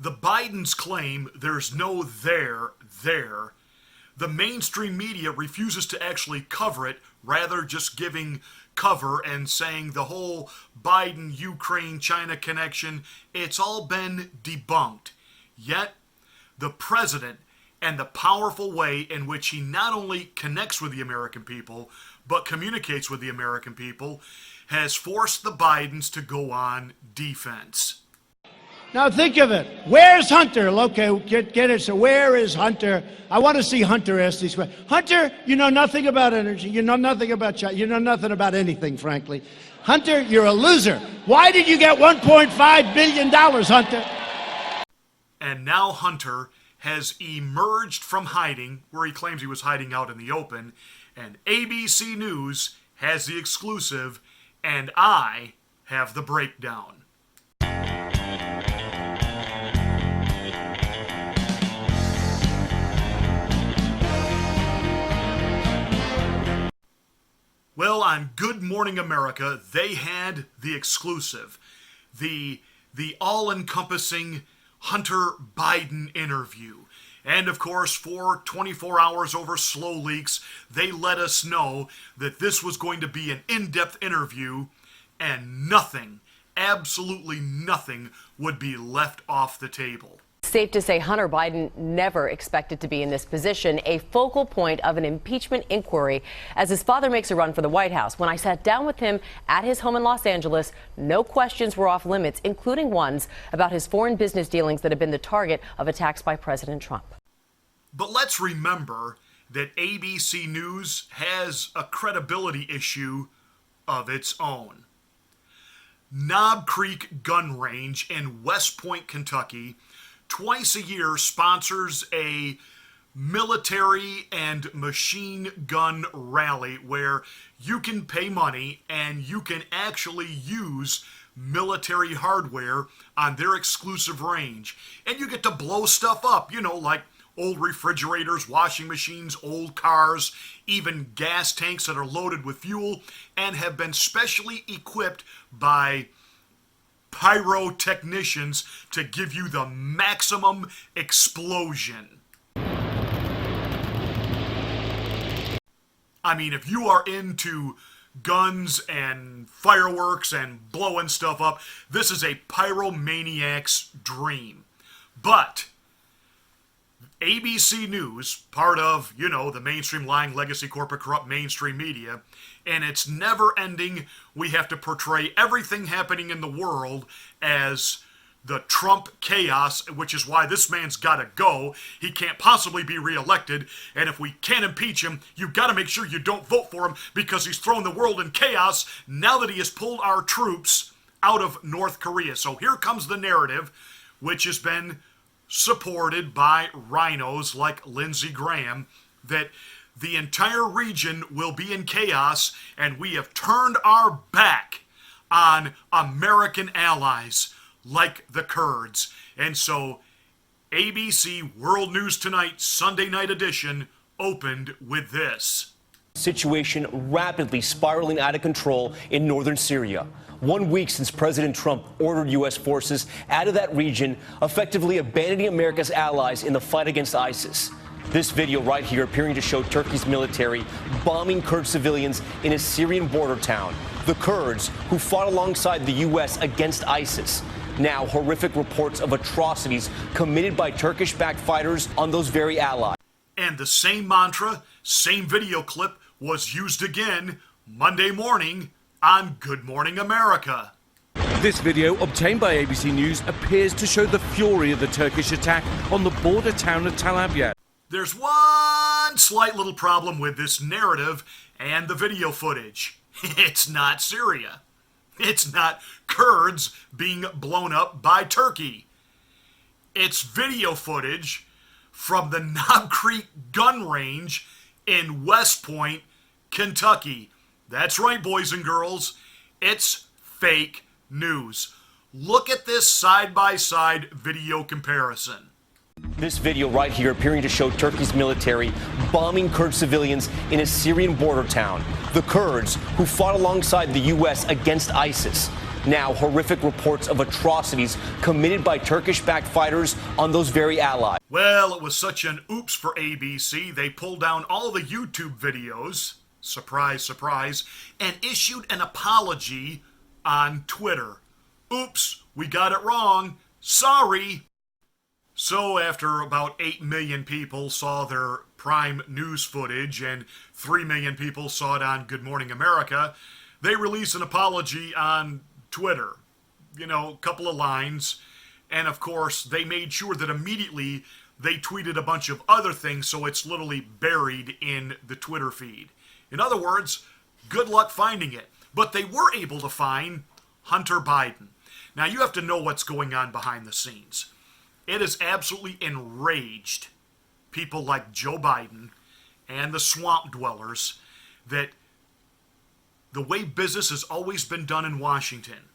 The Bidens claim there's no there. The mainstream media refuses to actually cover it, rather just giving cover and saying the whole Biden-Ukraine-China connection, it's all been debunked. Yet, the president and the powerful way in which he not only connects with the American people, but communicates with the American people, has forced the Bidens to go on defense. Now think of it. Where's Hunter? Okay, get it. So where is Hunter? I want to see Hunter ask these questions. Hunter, you know nothing about energy. You know nothing about China. You know nothing about anything, frankly. Hunter, you're a loser. Why did you get $1.5 billion, Hunter? And now Hunter has emerged from hiding, where he claims he was hiding out in the open, and ABC News has the exclusive, and I have the breakdown. Well, on Good Morning America, they had the exclusive, the all-encompassing Hunter Biden interview. And of course, for 24 hours over Slow Leaks, they let us know that this was going to be an in-depth interview, and nothing, absolutely nothing, would be left off the table. Safe to say Hunter Biden never expected to be in this position, a focal point of an impeachment inquiry as his father makes a run for the White House. When I sat down with him at his home in Los Angeles, no questions were off limits, including ones about his foreign business dealings that have been the target of attacks by President Trump. But let's remember that ABC News has a credibility issue of its own. Knob Creek Gun Range in West Point, Kentucky, twice a year sponsors a military and machine gun rally where you can pay money and you can actually use military hardware on their exclusive range. And you get to blow stuff up, like old refrigerators, washing machines, old cars, even gas tanks that are loaded with fuel and have been specially equipped by pyrotechnicians to give you the maximum explosion. I mean, if you are into guns and fireworks and blowing stuff up, this is a pyromaniac's dream. But ABC News, part of, the mainstream lying legacy corporate corrupt mainstream media, and it's never ending. We have to portray everything happening in the world as the Trump chaos, which is why this man's got to go. He can't possibly be reelected, and if we can't impeach him, you've got to make sure you don't vote for him because he's thrown the world in chaos now that he has pulled our troops out of North Korea. So here comes the narrative, which has been supported by rhinos like Lindsey Graham, that the entire region will be in chaos, and we have turned our back on American allies like the Kurds. And so ABC World News Tonight, Sunday night edition, opened with this. Situation rapidly spiraling out of control in northern Syria. 1 week since President Trump ordered U.S. forces out of that region, effectively abandoning America's allies in the fight against ISIS. This video right here appearing to show Turkey's military bombing Kurd civilians in a Syrian border town. The Kurds, who fought alongside the U.S. against ISIS. Now, horrific reports of atrocities committed by Turkish-backed fighters on those very allies. And the same mantra, same video clip was used again Monday morning on Good Morning America. This video, obtained by ABC News, appears to show the fury of the Turkish attack on the border town of Tal Abyad. There's one slight little problem with this narrative and the video footage. It's not Syria. It's not Kurds being blown up by Turkey. It's video footage from the Knob Creek Gun Range in West Point, Kentucky. That's right, boys and girls. It's fake news. Look at this side-by-side video comparison. This video right here appearing to show Turkey's military bombing Kurd civilians in a Syrian border town. The Kurds, who fought alongside the U.S. against ISIS. Now, horrific reports of atrocities committed by Turkish-backed fighters on those very allies. Well, it was such an oops for ABC, they pulled down all the YouTube videos, surprise, surprise, and issued an apology on Twitter. Oops, we got it wrong. Sorry. So after about 8 million people saw their prime news footage and 3 million people saw it on Good Morning America, they released an apology on Twitter. You know, a couple of lines. And of course, they made sure that immediately they tweeted a bunch of other things, so it's literally buried in the Twitter feed. In other words, good luck finding it. But they were able to find Hunter Biden. Now, you have to know what's going on behind the scenes. It has absolutely enraged people like Joe Biden and the swamp dwellers that the way business has always been done in Washington,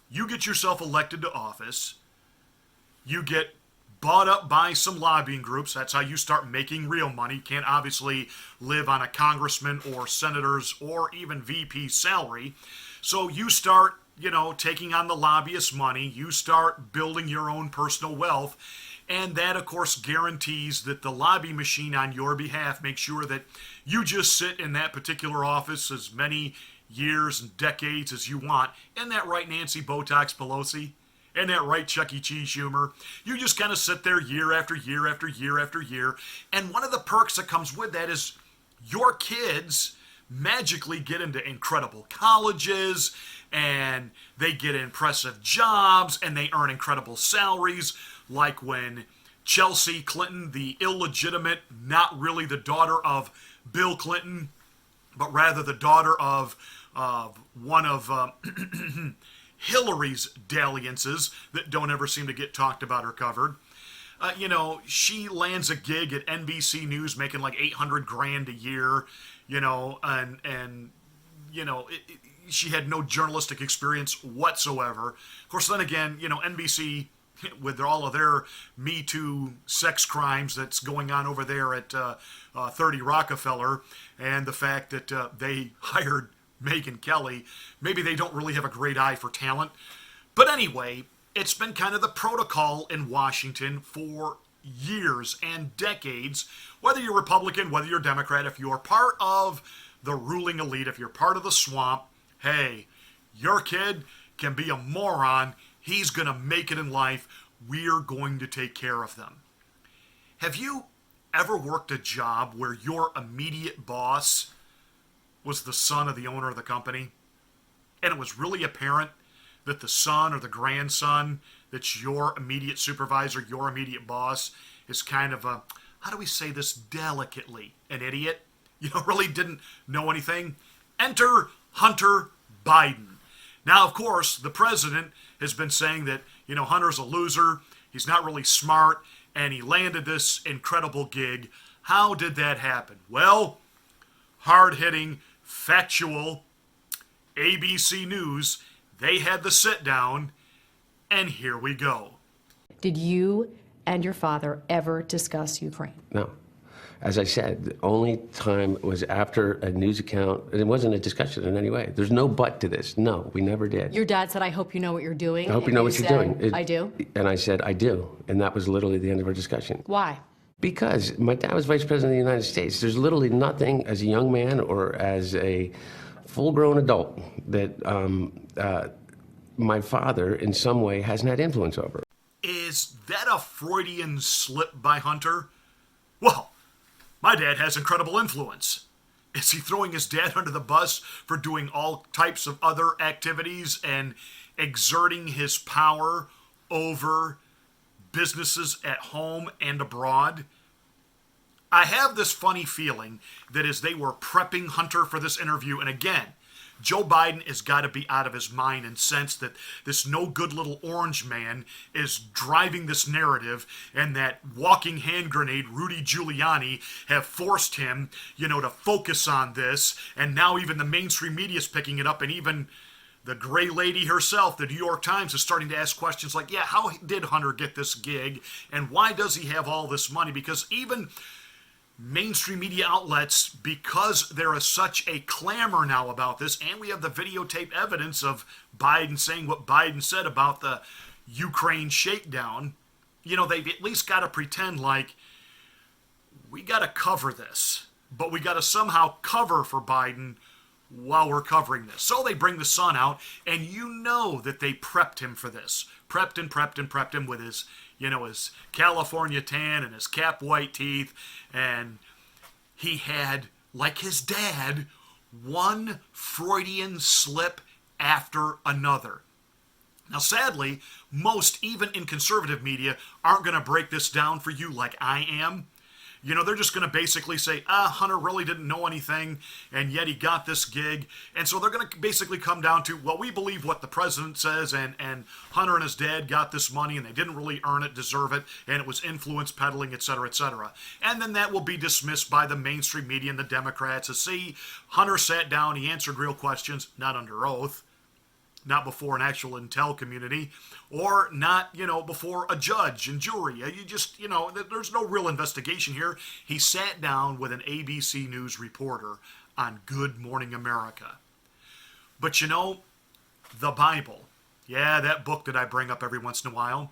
you get yourself elected to office, you get bought up by some lobbying groups. That's how you start making real money. You can't obviously live on a congressman or senator's or even VP salary. So you start, taking on the lobbyist money. You start building your own personal wealth. And that, of course, guarantees that the lobby machine on your behalf makes sure that you just sit in that particular office as many years and decades as you want. Isn't that right, Nancy Botox Pelosi? Isn't that right, Chuck E. Cheese humor? You just kind of sit there year after year after year after year. And one of the perks that comes with that is your kids magically get into incredible colleges and they get impressive jobs and they earn incredible salaries, like when Chelsea Clinton, the illegitimate, not really the daughter of Bill Clinton, but rather the daughter of one of Hillary's dalliances that don't ever seem to get talked about or covered. She lands a gig at NBC News making like $800,000 a year, she had no journalistic experience whatsoever. Of course, then again, NBC, with all of their Me Too sex crimes that's going on over there at 30 Rockefeller, and the fact that they hired Megyn Kelly, maybe they don't really have a great eye for talent. But anyway, it's been kind of the protocol in Washington for years and decades, whether you're Republican, whether you're Democrat, if you're part of the ruling elite, if you're part of the swamp, hey, your kid can be a moron. He's going to make it in life. We're going to take care of them. Have you ever worked a job where your immediate boss was the son of the owner of the company? And it was really apparent that the son or the grandson that's your immediate supervisor, your immediate boss, is kind of a, how do we say this delicately, an idiot? Really didn't know anything. Enter Hunter Biden. Now, of course, the president has been saying that, Hunter's a loser, he's not really smart, and he landed this incredible gig. How did that happen? Well, hard-hitting, factual ABC News, they had the sit-down, and here we go. Did you and your father ever discuss Ukraine? No. As I said, the only time was after a news account, and it wasn't a discussion in any way. There's no but to this. No, we never did. Your dad said, I hope you know what you're doing. I hope you know what you're doing. I do? And I said, I do. And that was literally the end of our discussion. Why? Because my dad was Vice President of the United States. There's literally nothing as a young man or as a full-grown adult that my father in some way hasn't had influence over. Is that a Freudian slip by Hunter? Well, my dad has incredible influence. Is he throwing his dad under the bus for doing all types of other activities and exerting his power over businesses at home and abroad? I have this funny feeling that as they were prepping Hunter for this interview, and again, Joe Biden has got to be out of his mind and sense that this no good little orange man is driving this narrative, and that walking hand grenade Rudy Giuliani have forced him, to focus on this, and now even the mainstream media is picking it up, and even the gray lady herself, the New York Times, is starting to ask questions like, how did Hunter get this gig, and why does he have all this money? Because even mainstream media outlets, because there is such a clamor now about this, and we have the videotape evidence of Biden saying what Biden said about the Ukraine shakedown, they've at least got to pretend like we got to cover this, but we got to somehow cover for Biden while we're covering this. So they bring the son out, and that they prepped him for this. Prepped him with his, his California tan and his cap white teeth. And he had, like his dad, one Freudian slip after another. Now, sadly, most, even in conservative media, aren't going to break this down for you like I am. They're just going to basically say, Hunter really didn't know anything, and yet he got this gig. And so they're going to basically come down to, well, we believe what the president says, and Hunter and his dad got this money, and they didn't really earn it, deserve it, and it was influence peddling, et cetera, et cetera. And then that will be dismissed by the mainstream media and the Democrats as, see, Hunter sat down, he answered real questions, not under oath, not before an actual intel community, or not, before a judge and jury. There's no real investigation here. He sat down with an ABC News reporter on Good Morning America. But the Bible, that book that I bring up every once in a while,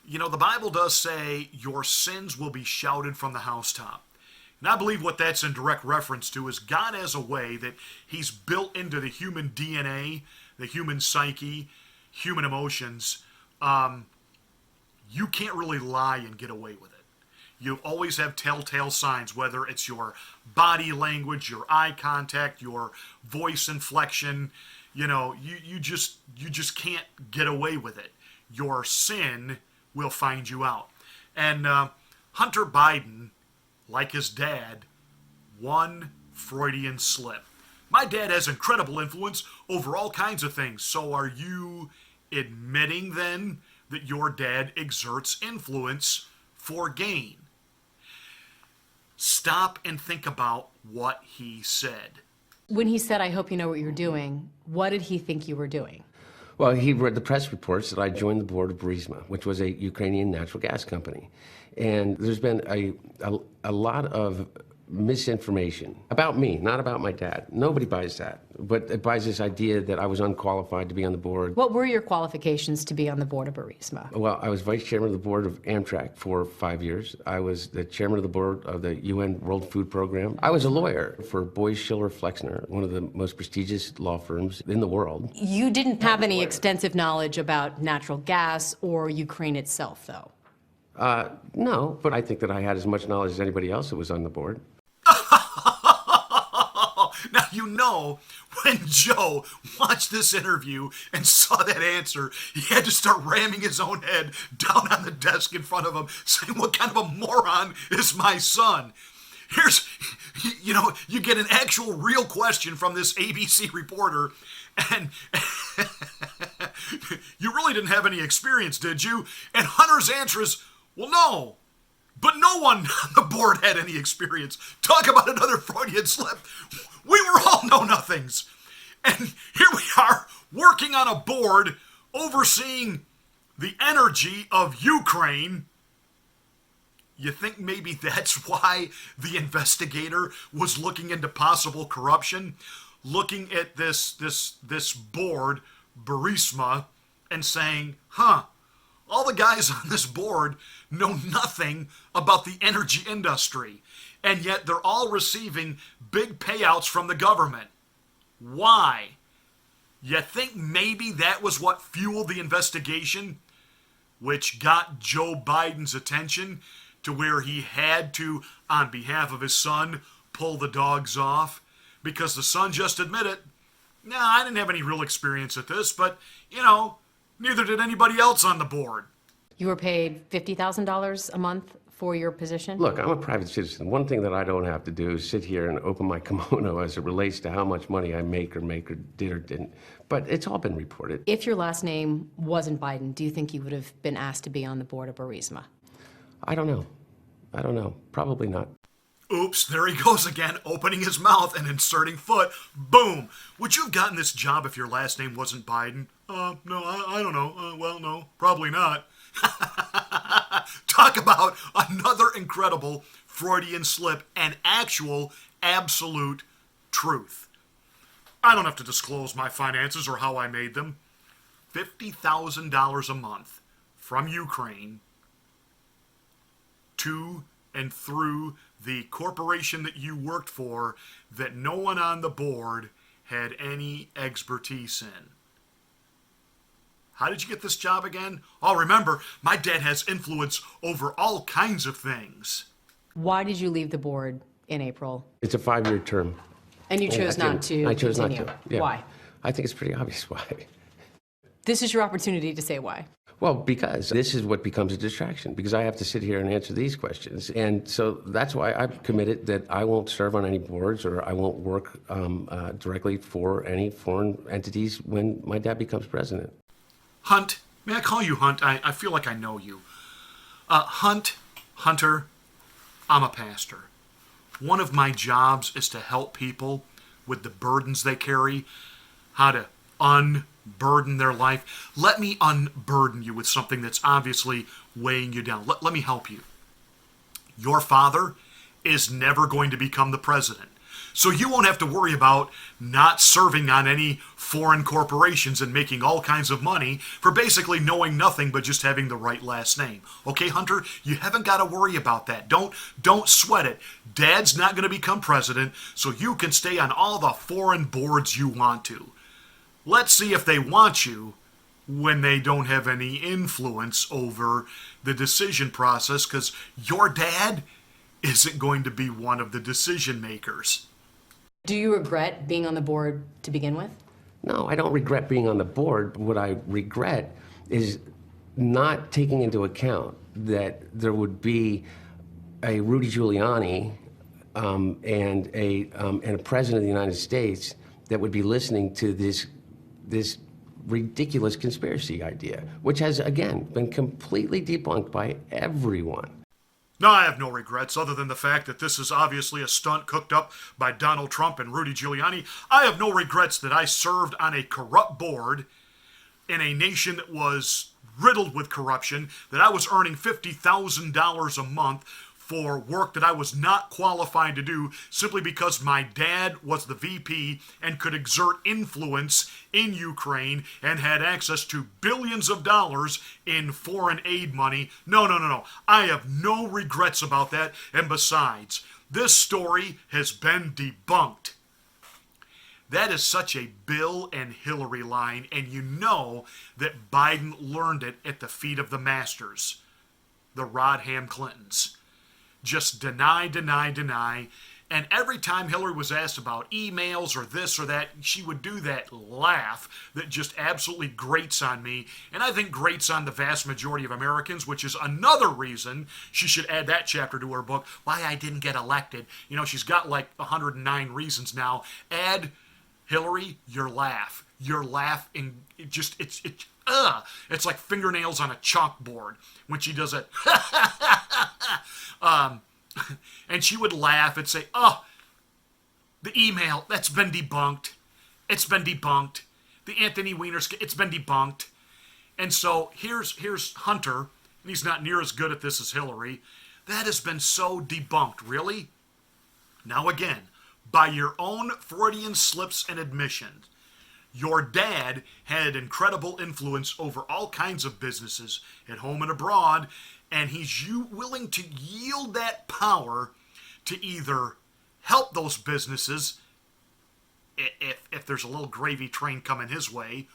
the Bible does say your sins will be shouted from the housetop. And I believe what that's in direct reference to is God has a way that he's built into the human DNA, the human psyche, human emotions. You can't really lie and get away with it. You always have telltale signs, whether it's your body language, your eye contact, your voice inflection. You just can't get away with it. Your sin will find you out. And Hunter Biden, like his dad, one Freudian slip. My dad has incredible influence over all kinds of things. So are you admitting then that your dad exerts influence for gain? Stop and think about what he said. When he said, I hope you know what you're doing, what did he think you were doing? Well, he read the press reports that I joined the board of Burisma, which was a Ukrainian natural gas company. And there's been a lot of misinformation about me, not about my dad. Nobody buys that, but it buys this idea that I was unqualified to be on the board. What were your qualifications to be on the board of Burisma? Well, I was vice chairman of the board of Amtrak for 5 years. I was the chairman of the board of the UN World Food Program. I was a lawyer for Boies Schiller Flexner, one of the most prestigious law firms in the world. You didn't have any extensive knowledge about natural gas or Ukraine itself, though. No, but I think that I had as much knowledge as anybody else that was on the board. Now, when Joe watched this interview and saw that answer, he had to start ramming his own head down on the desk in front of him, saying, what kind of a moron is my son? Here's, you get an actual real question from this ABC reporter, and you really didn't have any experience, did you? And Hunter's answer is, well, no. But no one on the board had any experience. Talk about another Freudian slip. We were all know-nothings. And here we are, working on a board, overseeing the energy of Ukraine. You think maybe that's why the investigator was looking into possible corruption? Looking at this board, Burisma, and saying, all the guys on this board know nothing about the energy industry, and yet they're all receiving big payouts from the government. Why? You think maybe that was what fueled the investigation, which got Joe Biden's attention to where he had to, on behalf of his son, pull the dogs off? Because the son just admitted, I didn't have any real experience at this, but, neither did anybody else on the board. You were paid $50,000 a month for your position? Look, I'm a private citizen. One thing that I don't have to do is sit here and open my kimono as it relates to how much money I make or did or didn't. But it's all been reported. If your last name wasn't Biden, do you think you would have been asked to be on the board of Burisma? I don't know. Probably not. Oops, there he goes again, opening his mouth and inserting foot. Boom! Would you have gotten this job if your last name wasn't Biden? No, I don't know. Well, no, probably not. Talk about another incredible Freudian slip and actual absolute truth. I don't have to disclose my finances or how I made them. $50,000 a month from Ukraine to and through the corporation that you worked for that no one on the board had any expertise in. How did you get this job again? Oh, remember, my dad has influence over all kinds of things. Why did you leave the board in April? It's a 5-year term. And you chose not to I chose continue. not to. Yeah. Why? I think it's pretty obvious why. This is your opportunity to say why. Well, because this is what becomes a distraction, because I have to sit here and answer these questions. And so that's why I've committed that I won't serve on any boards or I won't work directly for any foreign entities when my dad becomes president. Hunt, may I call you Hunt? I feel like I know you. Hunter, I'm a pastor. One of my jobs is to help people with the burdens they carry, how to unburden their life. Let me unburden you with something that's obviously weighing you down. Let me help you. Your father is never going to become the president. So you won't have to worry about not serving on any foreign corporations and making all kinds of money for basically knowing nothing but just having the right last name. Okay, Hunter, you haven't got to worry about that. Don't sweat it. Dad's not going to become president, so you can stay on all the foreign boards you want to. Let's see if they want you when they don't have any influence over the decision process, because your dad isn't going to be one of the decision makers. Do you regret being on the board to begin with? No, I don't regret being on the board. What I regret is not taking into account that there would be a Rudy Giuliani and a president of the United States that would be listening to this ridiculous conspiracy idea, which has, again, been completely debunked by everyone. No, I have no regrets other than the fact that this is obviously a stunt cooked up by Donald Trump and Rudy Giuliani. I have no regrets that I served on a corrupt board in a nation that was riddled with corruption, that I was earning $50,000 a month for work that I was not qualified to do simply because my dad was the VP and could exert influence in Ukraine and had access to billions of dollars in foreign aid money. No. I have no regrets about that. And besides, this story has been debunked. That is such a Bill and Hillary line, and you know that Biden learned it at the feet of the masters, the Rodham Clintons. Just deny. And every time Hillary was asked about emails or this or that, she would do that laugh that just absolutely grates on me. And I think grates on the vast majority of Americans, which is another reason she should add that chapter to her book, Why I Didn't Get Elected. You know, she's got like 109 reasons now. Add, Hillary, your laugh. Your laugh, it's like fingernails on a chalkboard when she does it. And she would laugh and say, the email, that's been debunked. It's been debunked. The Anthony Weiner, it's been debunked. And so here's Hunter, and he's not near as good at this as Hillary. That has been so debunked, really? Now again, by your own Freudian slips and admissions, your dad had incredible influence over all kinds of businesses at home and abroad, and he's willing to yield that power to either help those businesses if there's a little gravy train coming his way,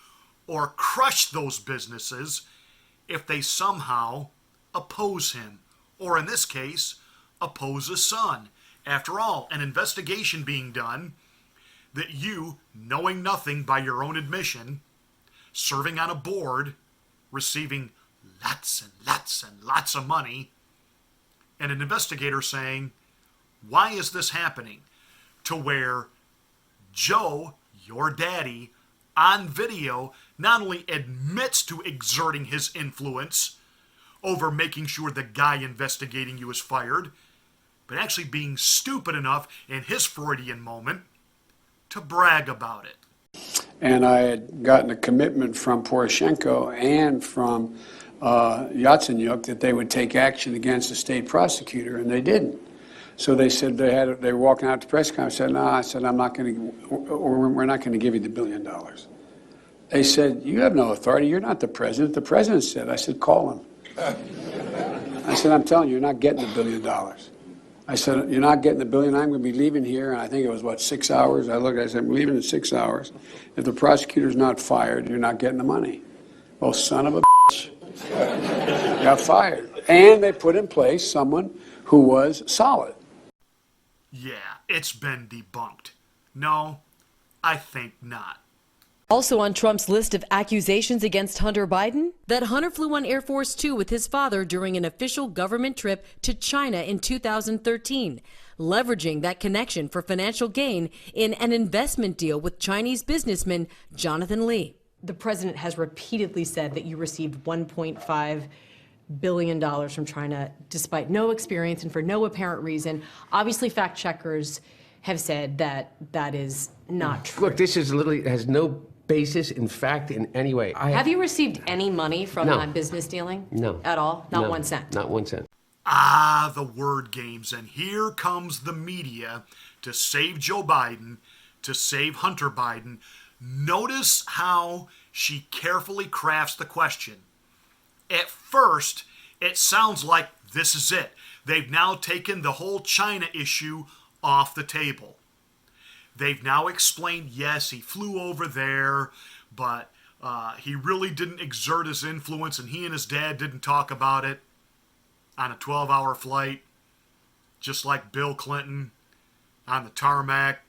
or crush those businesses if they somehow oppose him, or in this case, oppose his son. After all, an investigation being done that you, knowing nothing by your own admission, serving on a board, receiving lots and lots of money, and an investigator saying, why is this happening? To where Joe, your daddy, on video, not only admits to exerting his influence over making sure the guy investigating you is fired, but actually being stupid enough in his Freudian moment to brag about it. And I had gotten a commitment from Poroshenko and from Yatsenyuk that they would take action against the state prosecutor, and they didn't. So they said they were walking out at the press conference. I said, no, I said, I'm not going to, or we're not going to give you the $1 billion. They said, you have no authority. You're not the president. The president said. I said, call him. I said, I'm telling you, you're not getting the $1 billion. I said, you're not getting the $1 billion. I'm going to be leaving here. And I think it was, 6 hours? I said, I'm leaving in 6 hours. If the prosecutor's not fired, you're not getting the money. Well, son of a bitch. Got fired. And they put in place someone who was solid. Yeah, it's been debunked. No, I think not. Also on Trump's list of accusations against Hunter Biden, that Hunter flew on Air Force Two with his father during an official government trip to China in 2013, leveraging that connection for financial gain in an investment deal with Chinese businessman Jonathan Lee. The president has repeatedly said that you received $1.5 billion from China despite no experience and for no apparent reason. Obviously, fact checkers have said that that is not true. Look, this is literally has no basis in fact in any way. Have you received any money from No. that business dealing? No. At all? Not No, 1 cent? Not 1 cent. Ah, the word games. And here comes the media to save Joe Biden, to save Hunter Biden. Notice how she carefully crafts the question. At first, it sounds like this is it. They've now taken the whole China issue off the table. They've now explained, yes, he flew over there, but he really didn't exert his influence, and he and his dad didn't talk about it on a 12-hour flight, just like Bill Clinton on the tarmac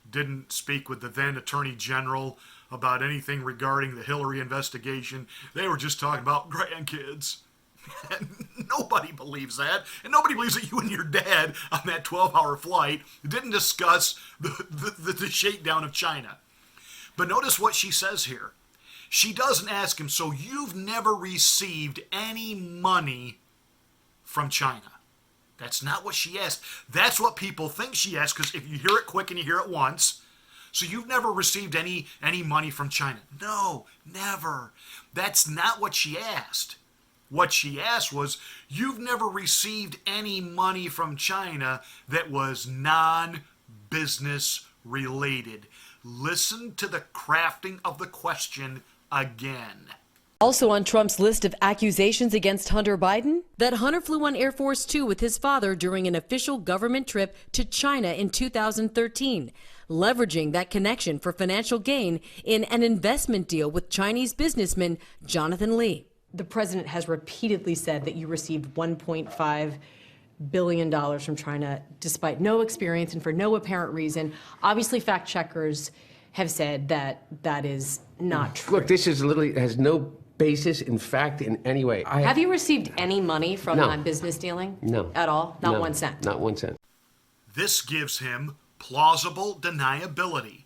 didn't speak with the then Attorney General about anything regarding the Hillary investigation. They were just talking about grandkids. And nobody believes that. And nobody believes that you and your dad on that 12-hour flight didn't discuss the shakedown of China. But notice what she says here. She doesn't ask him, so you've never received any money from China. That's not what she asked. That's what people think she asked, because if you hear it quick and you hear it once, so you've never received any money from China. No, never. That's not what she asked. What she asked was, you've never received any money from China that was non-business related. Listen to the crafting of the question again. Also on Trump's list of accusations against Hunter Biden, that Hunter flew on Air Force Two with his father during an official government trip to China in 2013, leveraging that connection for financial gain in an investment deal with Chinese businessman Jonathan Lee. The president has repeatedly said that you received $1.5 billion from China despite no experience and for no apparent reason. Obviously, fact checkers have said that that is not true. Look, this is literally has no basis in fact in any way. Have you received any money from No. that business dealing? No. At all? Not No, 1 cent? Not 1 cent. This gives him plausible deniability.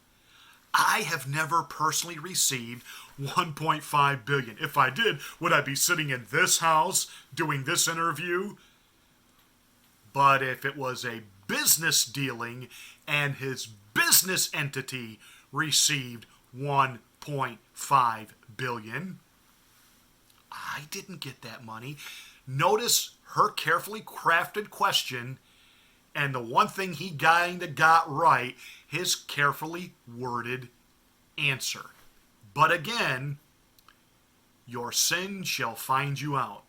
I have never personally received $1.5 billion. If I did, would I be sitting in this house doing this interview? But if it was a business dealing and his business entity received $1.5 billion, I didn't get that money. Notice her carefully crafted question, and the one thing he kinda got right, his carefully worded answer. But again, your sin shall find you out,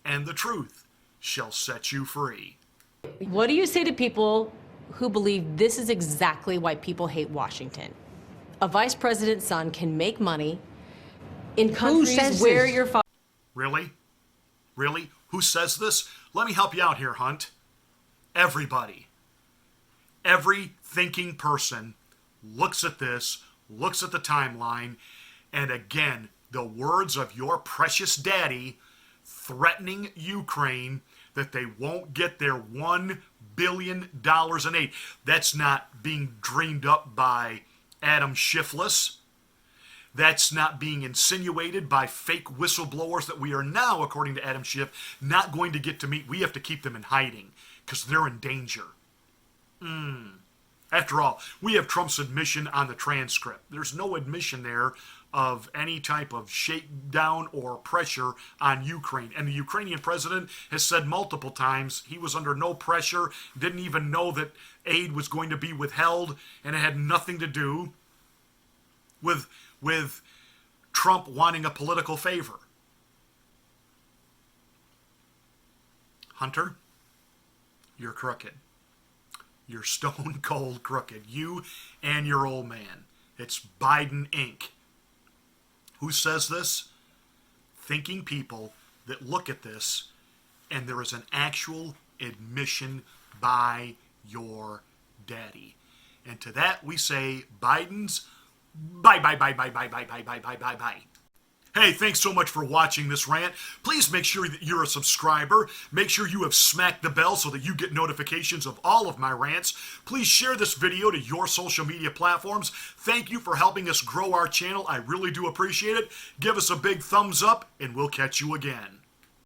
and the truth shall set you free. What do you say to people who believe this is exactly why people hate Washington? A vice president's son can make money in countries says where this? your father... Really? Really? Who says this? Let me help you out here, Hunt. Everybody. Every thinking person looks at this, looks at the timeline, and again, the words of your precious daddy threatening Ukraine that they won't get their $1 billion in aid. That's not being dreamed up by Adam Schiffless. That's not being insinuated by fake whistleblowers that we are now, according to Adam Schiff, not going to get to meet. We have to keep them in hiding because they're in danger. After all, we have Trump's admission on the transcript. There's no admission there of any type of shakedown or pressure on Ukraine. And the Ukrainian president has said multiple times he was under no pressure, didn't even know that aid was going to be withheld, and it had nothing to do with Trump wanting a political favor. Hunter, you're crooked. You're stone cold crooked. You and your old man. It's Biden Inc. Who says this? Thinking people that look at this and there is an actual admission by your daddy. And to that we say Biden's bye, bye, bye, bye, bye, bye, bye, bye, bye, bye, bye. Hey, thanks so much for watching this rant. Please make sure that you're a subscriber. Make sure you have smacked the bell so that you get notifications of all of my rants. Please share this video to your social media platforms. Thank you for helping us grow our channel. I really do appreciate it. Give us a big thumbs up, and we'll catch you again.